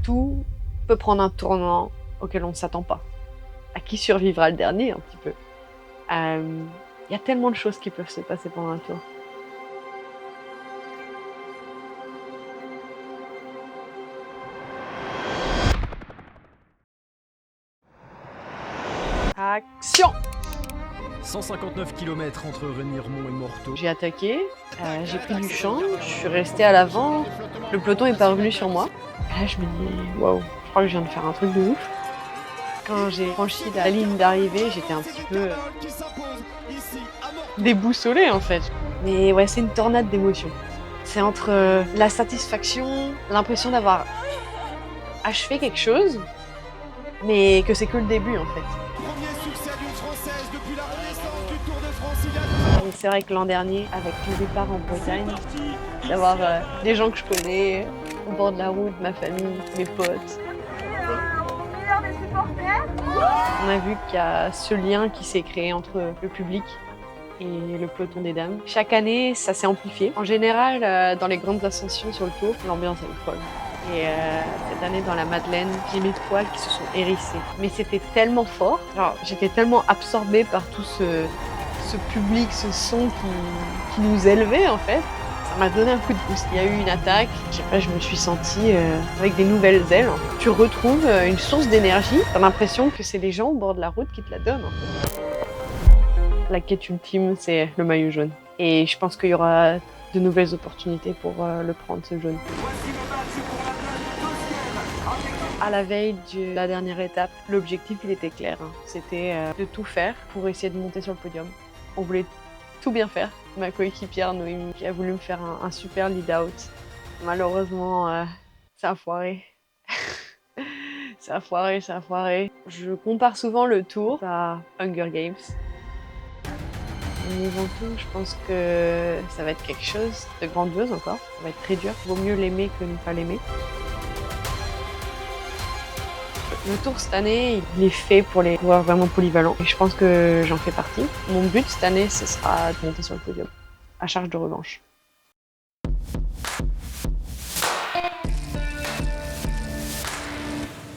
tout peut prendre un tournant auquel on ne s'attend pas. À qui survivra le dernier, un petit peu. Y a tellement de choses qui peuvent se passer pendant un tour. Action! 159 km entre Remiremont et Morteau. J'ai attaqué, j'ai pris du champ, je suis restée à l'avant, le peloton est pas revenu sur moi. Et là je me dis, waouh, je crois que je viens de faire un truc de ouf. Quand j'ai franchi la ligne d'arrivée, j'étais un petit peu déboussolée en fait. Mais ouais, c'est une tornade d'émotions. C'est entre la satisfaction, l'impression d'avoir achevé quelque chose, mais que c'est que le début en fait. Premier succès d'une Française depuis la renaissance du Tour de France il y a 2 ans. Et c'est vrai que l'an dernier, avec le départ en Bretagne, d'avoir des gens que je connais au bord de la route, ma famille, mes potes. On a vu qu'il y a ce lien qui s'est créé entre le public et le peloton des dames. Chaque année, ça s'est amplifié. En général, dans les grandes ascensions sur le Tour, l'ambiance est folle. Et cette année, dans la Madeleine, j'ai mes poils qui se sont hérissés. Mais c'était tellement fort, j'étais tellement absorbée par tout ce public, ce son qui nous élevait en fait. Ça m'a donné un coup de boost. Il y a eu une attaque, je sais pas, je me suis sentie avec des nouvelles ailes. Tu retrouves une source d'énergie, t'as l'impression que c'est les gens au bord de la route qui te la donnent en fait. La quête ultime, c'est le maillot jaune. Et je pense qu'il y aura de nouvelles opportunités pour le prendre, ce jaune. À la veille de la dernière étape, l'objectif il était clair. C'était de tout faire pour essayer de monter sur le podium. On voulait tout bien faire. Ma coéquipière Noémie qui a voulu me faire un super lead-out. Malheureusement, ça a foiré. Ça a foiré. Je compare souvent le Tour à Hunger Games. Mais avant tout, je pense que ça va être quelque chose de grandiose encore. Ça va être très dur. Vaut mieux l'aimer que ne pas l'aimer. Le Tour cette année, il est fait pour les coureurs vraiment polyvalents. Et je pense que j'en fais partie. Mon but cette année, ce sera de monter sur le podium, à charge de revanche.